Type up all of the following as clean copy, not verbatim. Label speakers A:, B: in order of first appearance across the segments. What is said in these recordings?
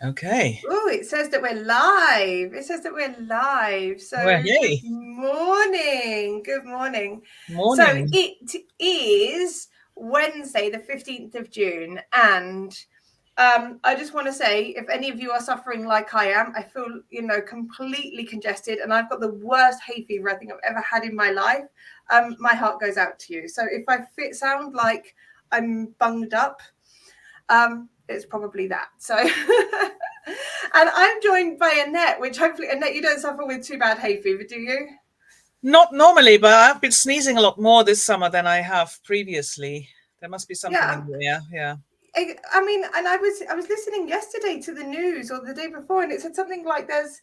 A: Okay.
B: Oh, it says that we're live. It says that we're live. So
A: Well,
B: good
A: hey.
B: morning. Good morning. So
A: Morning.
B: it is Wednesday, the 15th of June. And I just want to say, if any of you are suffering like I am, I feel, completely congested, and I've got the worst hay fever I think I've ever had in my life. My heart goes out to you. So if I sound like I'm bunged up, it's probably that. So and I'm joined by Annette, which hopefully, Annette, you don't suffer with too bad hay fever, do you?
A: Not normally, but I've been sneezing a lot more this summer than I have previously. There must be something
B: Yeah.
A: in the air. Yeah.
B: I mean, and I was listening yesterday to the news or the day before, and it said something like there's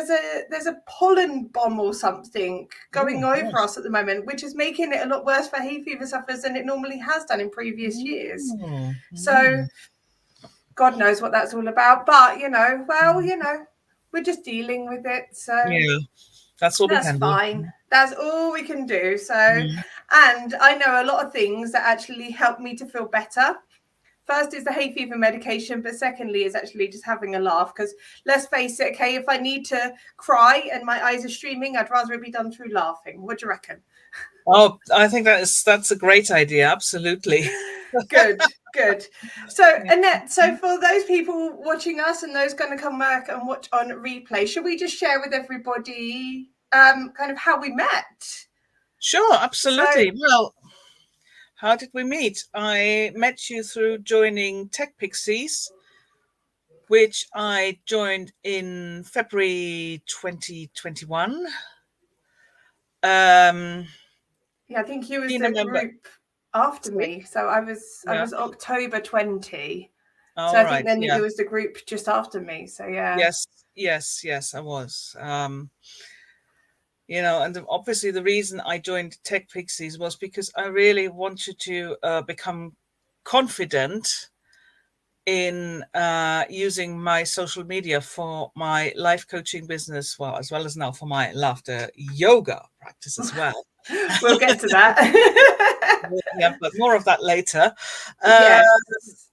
B: a pollen bomb or something going over us at the moment, which is making it a lot worse for hay fever sufferers than it normally has done in previous years. So God knows what that's all about. But we're just dealing with it. So
A: Yeah, that's all we
B: that's
A: can do.
B: fine. That's all we can do. So, and I know a lot of things that actually help me to feel better. First is the hay fever medication, but secondly is actually just having a laugh. Because let's face it, okay, if I need to cry and my eyes are streaming, I'd rather it be done through laughing. What do you reckon?
A: Oh, I think that's a great idea. Absolutely.
B: Good. So, Annette, so for those people watching us and those going to come back and watch on replay, should we just share with everybody kind of how we met?
A: Sure, absolutely. Well, how did we meet? I met you through joining Tech Pixies, which I joined in February 2021.
B: Yeah, I think you was the group after me. So I was October 20.
A: All
B: so I
A: right,
B: think then you was the group just after me. So yeah.
A: Yes, I was. And obviously the reason I joined Tech Pixies was because I really wanted to become confident in using my social media for my life coaching business, well, as well as now for my laughter yoga practice as well.
B: We'll get to that.
A: Yeah, but more of that later.
B: Yes.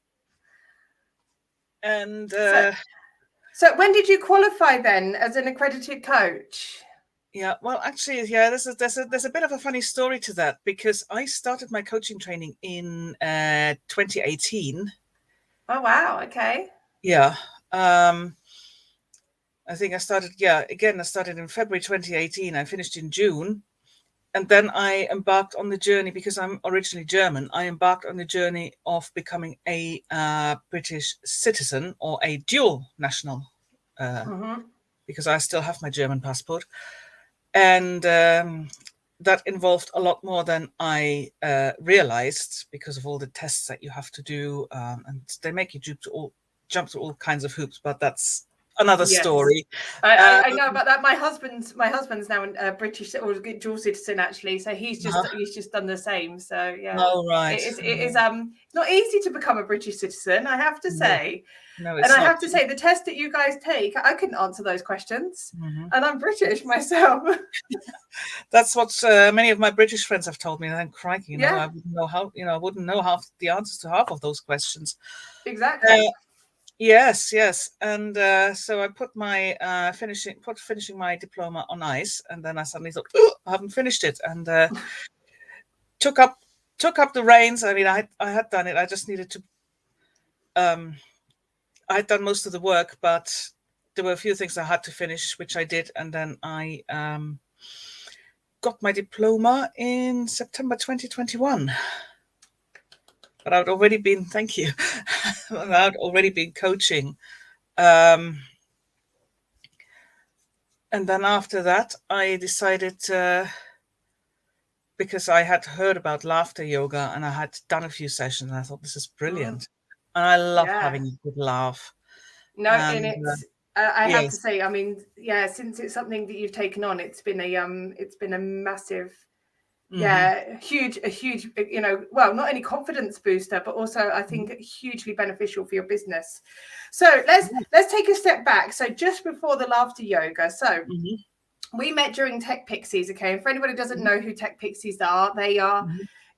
A: And
B: so when did you qualify then as an accredited coach?
A: Yeah, well, actually, yeah, there's a bit of a funny story to that, because I started my coaching training in 2018.
B: Oh wow, okay.
A: Yeah. I think I started in February 2018. I finished in June. And then I embarked on the journey, because I'm originally German. I embarked on the journey of becoming a British citizen, or a dual national, because I still have my German passport. And that involved a lot more than I realized, because of all the tests that you have to do. And they make you jump to all kinds of hoops, but that's another story.
B: I know about that. My husband's now a British or dual citizen, actually. So he's just done the same. So yeah.
A: Oh, right.
B: It is not easy to become a British citizen, I have to say.
A: No,
B: and I have to say, the test that you guys take, I couldn't answer those questions, and I'm British myself.
A: That's what many of my British friends have told me. And I'm crikey, I wouldn't know how. I wouldn't know half the answers to half of those questions.
B: Exactly.
A: Yes, and so I put my finishing my diploma on ice, and then I suddenly thought, oh, I haven't finished it, and took up the reins. I mean, I had done it. I just needed to. I had done most of the work, but there were a few things I had to finish, which I did, and then I got my diploma in September 2021. But I'd already been, thank you, I'd already been coaching. And then after that, I decided, because I had heard about laughter yoga and I had done a few sessions, and I thought, this is brilliant. And I love having a good laugh.
B: No, and it's, I have to say, I mean, since it's something that you've taken on, it's been a massive, huge, well, not only confidence booster, but also I think hugely beneficial for your business. So let's take a step back. So just before the laughter yoga, so we met during Tech Pixies, okay? And for anybody who doesn't know who Tech Pixies are, they are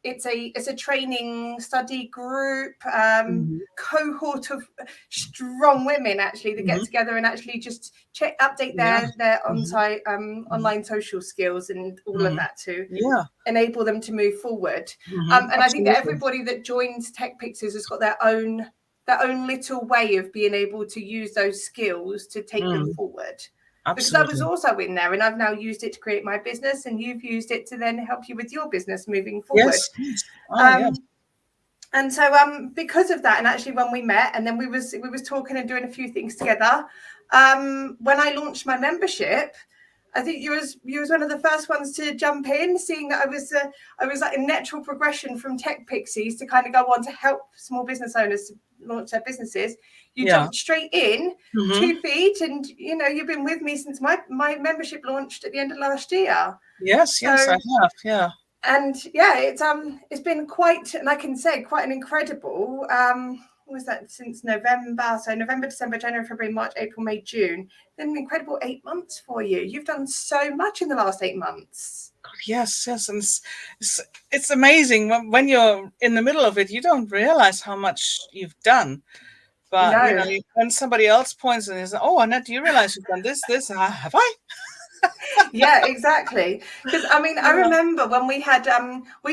B: it's a training study group, cohort of strong women actually that get together and actually just update their on-site online social skills and all of that to enable them to move forward. And I think that everybody that joins Tech Pixies has got their own little way of being able to use those skills to take them forward. Because I was also in there, and I've now used it to create my business, and you've used it to then help you with your business moving forward.
A: Yes.
B: And so because of that, and actually when we met, and then we was talking and doing a few things together, when I launched my membership, I think you was one of the first ones to jump in, seeing that I was like a natural progression from Tech Pixies to kind of go on to help small business owners to launch their businesses. You jumped straight in, 2 feet, and you've been with me since my membership launched at the end of last year.
A: Yes, I have,
B: And it's been quite, and I can say quite an incredible, what was that, since November? So November, December, January, February, March, April, May, June. Then an incredible 8 months for you. You've done so much in the last 8 months.
A: Yes, and it's amazing when you're in the middle of it. You don't realize how much you've done, but when somebody else points and says, "Oh, Annette, do you realize you've done this? Have I?"
B: Yeah, exactly. Because I mean, I remember when we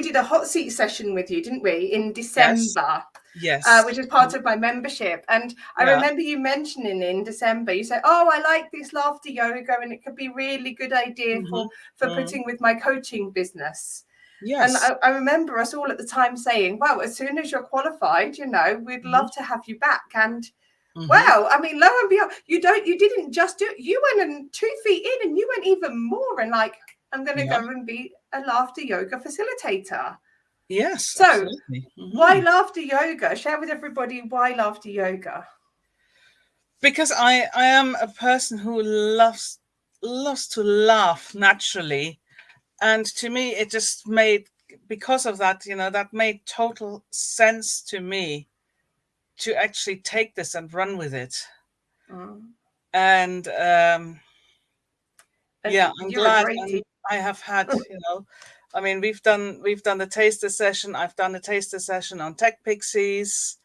B: did a hot seat session with you, didn't we, in December?
A: Yes.
B: Which is part of my membership. And I remember you mentioning in December, you said, "Oh, I like this laughter yoga, and it could be really good idea for putting with my coaching business."
A: Yes.
B: And I remember us all at the time saying, "Well, as soon as you're qualified, we'd love to have you back." And wow, I mean, lo and behold, you didn't just do it. You went and 2 feet in, and you went even more, and like, I'm going to go and be a laughter yoga facilitator.
A: Yes.
B: So
A: absolutely.
B: why laughter yoga? Share with everybody why laughter yoga.
A: Because I am a person who loves to laugh naturally, and to me it just made, because of that, that made total sense to me to actually take this and run with it. And I'm glad. And I have had, I mean, we've done the taster session. I've done a taster session on Tech Pixies.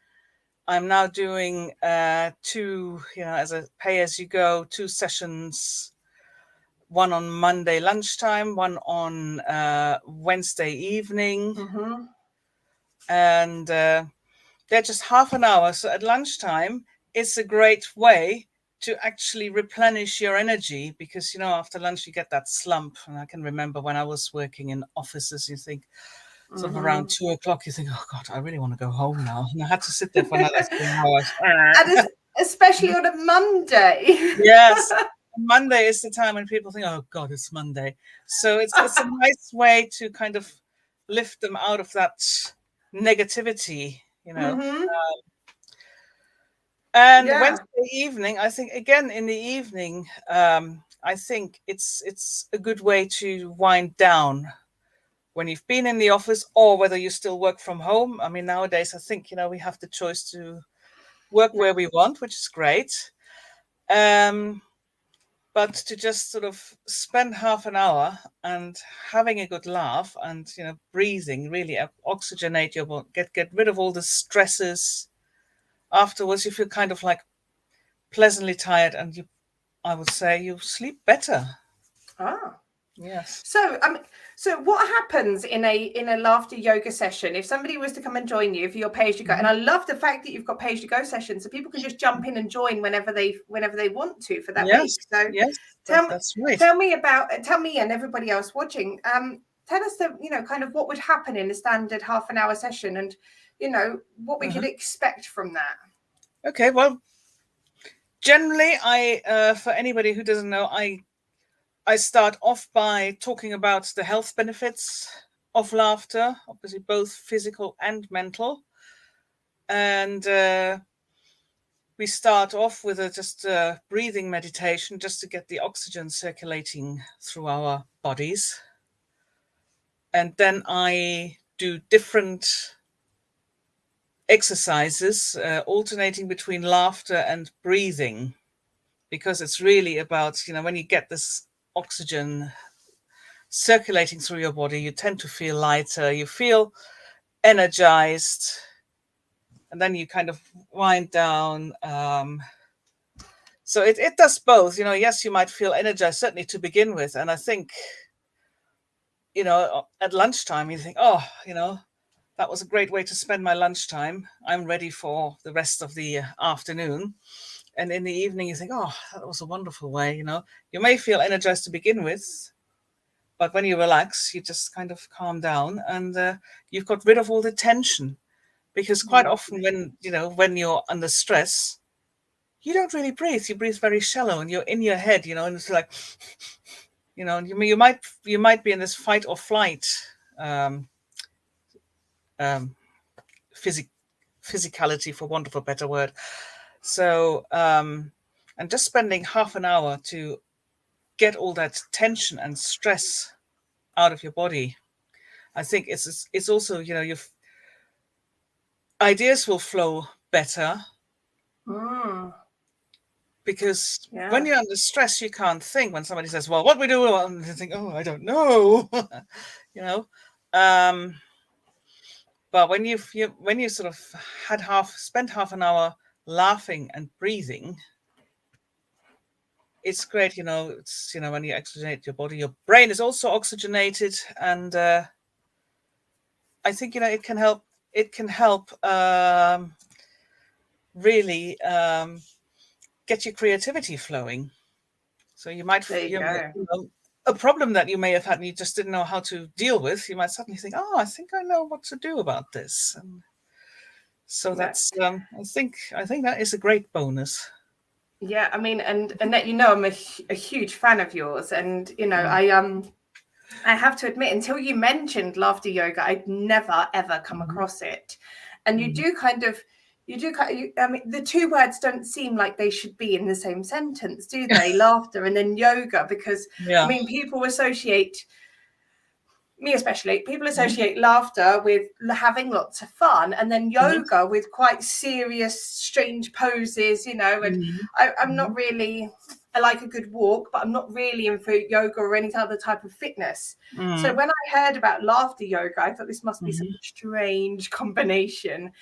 A: I'm now doing 2, as a pay-as-you-go, 2 sessions, one on Monday lunchtime, one on Wednesday evening. And they're just half an hour. So at lunchtime, it's a great way to actually replenish your energy, because, after lunch, you get that slump. And I can remember when I was working in offices, you think, sort of around 2 o'clock, you think, "Oh God, I really want to go home now." And I had to sit there for another 2 hours.
B: And especially on a Monday.
A: Yes. Monday is the time when people think, "Oh God, it's Monday." So it's a nice way to kind of lift them out of that negativity, And Wednesday evening, I think, again, in the evening, I think it's a good way to wind down when you've been in the office, or whether you still work from home. I mean, nowadays, I think, we have the choice to work where we want, which is great. But to just sort of spend half an hour and having a good laugh and, breathing, really oxygenate your body, get rid of all the stresses. Afterwards, you feel kind of like pleasantly tired, and I would say you sleep better. Yes.
B: So what happens in a laughter yoga session if somebody was to come and join you for your pay as you go? And I love the fact that you've got pay as you go sessions, so people can just jump in and join whenever they want to for that week. So
A: that's right.
B: Tell me and everybody else watching. Tell us kind of what would happen in a standard half an hour session, and what we could expect from that.
A: Okay, well, generally, for anybody who doesn't know, I start off by talking about the health benefits of laughter, obviously both physical and mental. And we start off with just a breathing meditation, just to get the oxygen circulating through our bodies. And then I do different exercises, alternating between laughter and breathing, because it's really about, when you get this oxygen circulating through your body, you tend to feel lighter, you feel energized, and then you kind of wind down. So it does both. Yes, you might feel energized, certainly to begin with. And I think, at lunchtime, you think, oh, that was a great way to spend my lunchtime. I'm ready for the rest of the afternoon. And in the evening, you think, oh, that was a wonderful way. You may feel energized to begin with, but when you relax, you just kind of calm down, and you've got rid of all the tension. Because quite often when you're under stress, you don't really breathe. You breathe very shallow, and you're in your head, and it's like, and you might be in this fight or flight physicality, for want of a better word. So, and just spending half an hour to get all that tension and stress out of your body, I think it's also, your ideas will flow better. Because when you're under stress, you can't think. When somebody says, well, what we do, and you think, oh, I don't know, but when you sort of spent half an hour laughing and breathing, it's great. It's, when you oxygenate your body, your brain is also oxygenated. And I think, it can help really get your creativity flowing. So you might, a problem that you may have had and you just didn't know how to deal with, you might suddenly think, oh, I think I know what to do about this. And so that's, I think that is a great bonus.
B: Yeah, I mean, and Annette, I'm a huge fan of yours, and I have to admit, until you mentioned laughter yoga, I'd never ever come across it. And you do kind of, I mean, the two words don't seem like they should be in the same sentence, do they? Laughter and then yoga, because I mean, people associate, me especially, people associate laughter with having lots of fun, and then yoga with quite serious, strange poses, and I'm not really, I like a good walk, but I'm not really in for yoga or any other type of fitness. So when I heard about laughter yoga, I thought this must be some strange combination.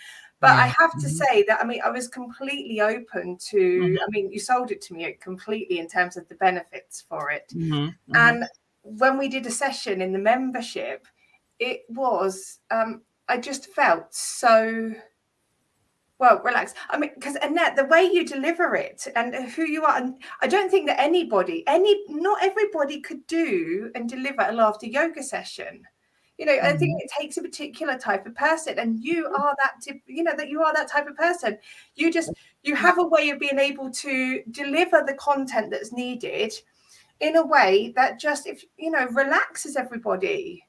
B: But I have to say that, I mean, I was completely open to, I mean, you sold it to me completely in terms of the benefits for it. And when we did a session in the membership, it was, I just felt so, well, relaxed. I mean, because Annette, the way you deliver it and who you are, and I don't think that not everybody could do and deliver a laughter yoga session. I think it takes a particular type of person, and you are that you are that type of person. You have a way of being able to deliver the content that's needed in a way that just, relaxes everybody.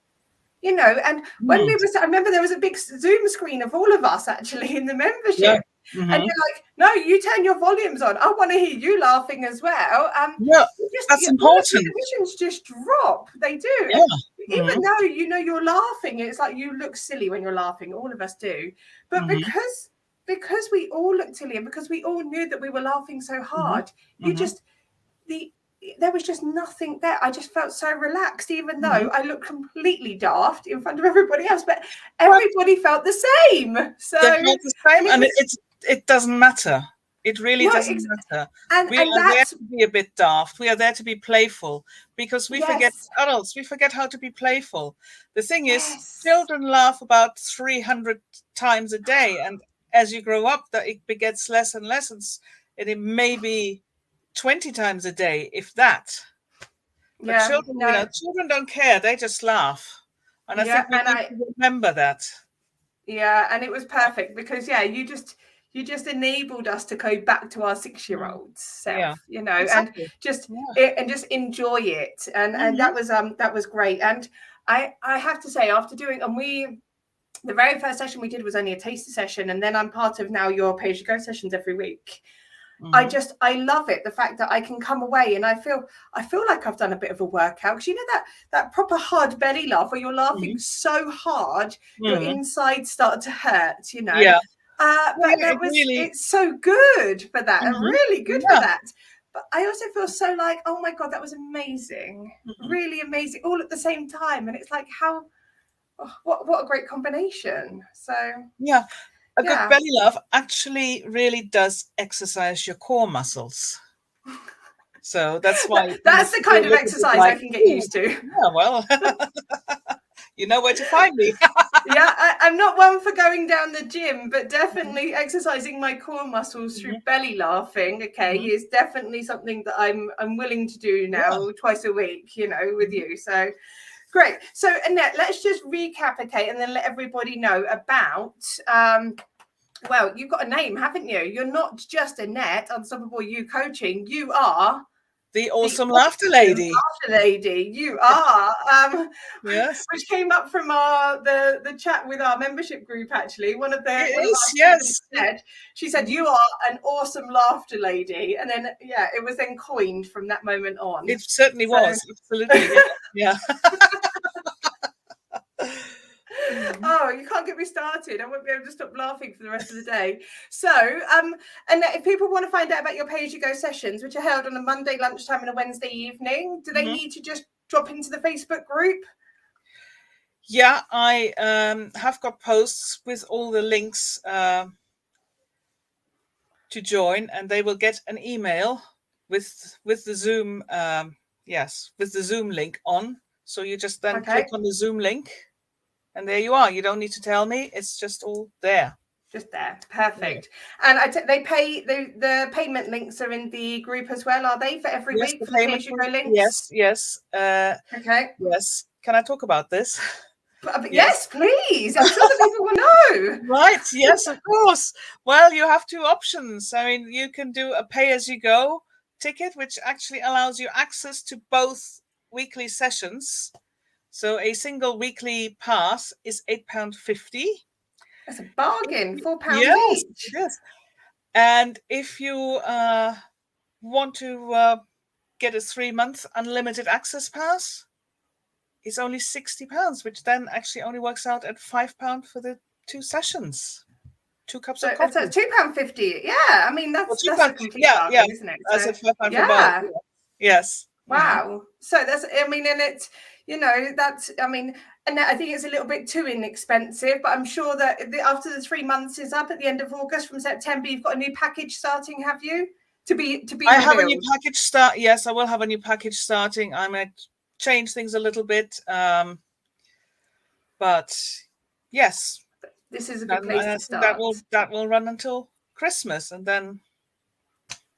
B: And when we were, I remember there was a big Zoom screen of all of us actually in the membership. And you're like, no, you turn your volumes on. I want to hear you laughing as well.
A: That's important.
B: Inhibitions just drop. They do. Even though you're laughing, it's like you look silly when you're laughing. All of us do. But because we all looked silly, and because we all knew that we were laughing so hard, there was just nothing there. I just felt so relaxed, even though I looked completely daft in front of everybody else. But everybody felt the same. So
A: they felt the same, and it doesn't matter. It really doesn't matter. We are there to be a bit daft. We are there to be playful, because we forget, adults, we forget how to be playful. The thing is, children laugh about 300 times a day, and as you grow up, that it begets less and less, and it may be 20 times a day, if that. But children don't care. They just laugh. And I think we need to remember that.
B: Yeah, and it was perfect because, you just enabled us to go back to our 6-year-old self, exactly. and just enjoy it. And that was great. And I have to say, after doing, the very first session we did was only a taster session. And then I'm part of now your pay as you go sessions every week. I love it, the fact that I can come away and I feel like I've done a bit of a workout, because that proper hard belly laugh where you're laughing so hard your insides start to hurt, but it's so good for that, and really good for that. but I also feel so like, oh my God, that was amazing. Really amazing, all at the same time. And it's like, how, what a great combination. So
A: yeah, a good belly laugh actually really does exercise your core muscles. So that's why
B: that's the kind of exercise like, I can get used to.
A: Yeah, well, you know where to find me.
B: Yeah, I'm not one for going down the gym, but definitely exercising my core muscles through belly laughing, is definitely something that I'm willing to do now twice a week, you know, with you. So great. So Annette, let's just recap, and then let everybody know about well, you've got a name, haven't you? You're not just Annette, Unstoppable You Coaching. You are
A: the awesome laughter lady.
B: Laughter lady, you are.
A: Yes.
B: Which came up from the chat with our membership group. Actually, one of
A: yes.
B: Said, she said, "You are an awesome laughter lady," and then it was then coined from that moment on.
A: It certainly was, absolutely. Yeah.
B: Oh, you can't get me started. I won't be able to stop laughing for the rest of the day. So, and if people want to find out about your Pay As You Go sessions, which are held on a Monday lunchtime and a Wednesday evening, do they need to just drop into the Facebook group?
A: Yeah, I have got posts with all the links to join, and they will get an email with the Zoom, with the Zoom link on. So you just then click on the Zoom link. And there you are. You don't need to tell me. It's just all there.
B: Just there. Perfect. Yeah. And they pay the payment links are in the group as well, are they, for every week for the Pay As You Go links?
A: Yes.
B: Okay.
A: Yes. Can I talk about this?
B: Yes, please. I'm sure the people will know.
A: Right. Yes, of course. Well, you have two options. I mean, you can do a Pay As You Go ticket, which actually allows you access to both weekly sessions. So a single weekly pass is £8.50.
B: That's a bargain. £4 each.
A: Yes. And if you want to get a 3-month unlimited access pass, it's only £60, which then actually only works out at £5 for the 2 sessions. 2 cups of coffee.
B: So it's £2.50. Yeah, I mean that's a complete bargain, isn't it? So,
A: I said £5 for both. Yes.
B: Wow. So that's, I mean, and it's, you know, that's, I mean, and I think it's a little bit too inexpensive, but I'm sure that after the 3 months is up at the end of August, from September, you've got a new package starting, have you? To be
A: I have a new package start. Yes, I will have a new package starting. I might change things a little bit. But yes.
B: This is a good place to start.
A: That will run until Christmas, and then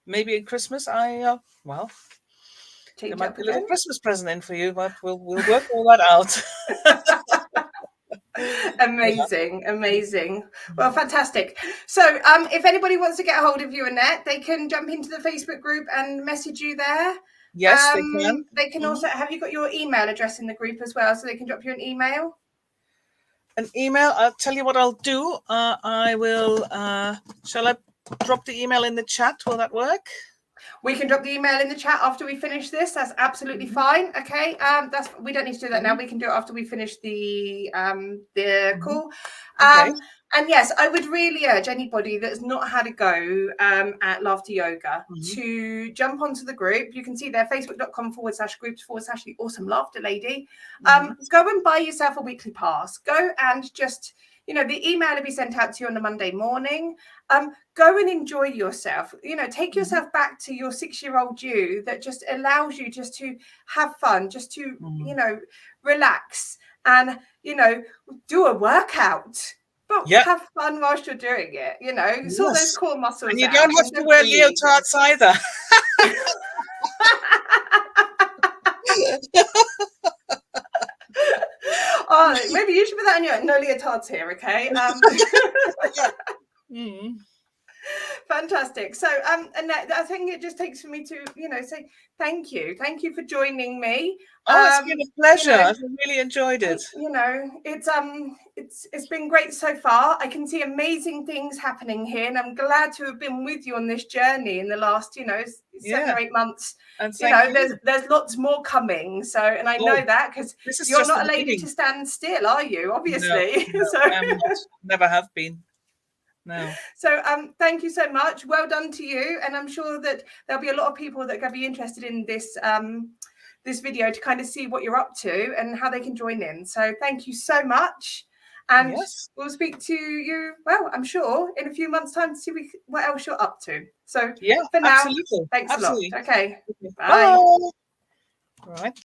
A: maybe at Christmas there might be a little Christmas present in for you, but we'll work all that out.
B: Amazing. Well, fantastic. So if anybody wants to get a hold of you, Annette, they can jump into the Facebook group and message you there.
A: Yes, they can.
B: They can also, have you got your email address in the group as well, so they can drop you an email?
A: I'll tell you what I'll do. I will shall I drop the email in the chat? Will that work?
B: We can drop the email in the chat after we finish this. That's absolutely fine. Okay. We don't need to do that now. We can do it after we finish the call. Okay. And yes, I would really urge anybody that's not had a go at Laughter Yoga to jump onto the group. You can see there, facebook.com/groups/ the awesome laughter lady. Go and buy yourself a weekly pass. Go and just, you know, the email will be sent out to you on a Monday morning. Go and enjoy yourself. You know, take yourself back to your 6-year-old you that just allows you just to have fun, just to, you know, relax and, you know, do a workout. But have fun whilst you're doing it, you know, sort those core muscles.
A: And you don't have to wear leotards either.
B: Oh, maybe you should put that on your no leotards here, okay? Fantastic. So and I think it just takes for me to, you know, say thank you for joining me.
A: It's been a pleasure. I've really enjoyed it.
B: You know, it's been great so far. I can see amazing things happening here, and I'm glad to have been with you on this journey in the last, you know, 7 or 8 months. And you know, there's lots more coming. So, and I know that because you're not a lady to stand still, are you? Obviously.
A: No, I'm not. Never have been. No.
B: So thank you so much. Well done to you. And I'm sure that there'll be a lot of people that are going to be interested in this this video to kind of see what you're up to and how they can join in. So thank you so much. And
A: Yes.
B: we'll speak to you, well, I'm sure, in a few months' time to see what else you're up to. So
A: Yeah,
B: for now,
A: absolutely.
B: thanks
A: Absolutely.
B: a lot. Okay.
A: Okay.
B: Bye.
A: Bye. All right.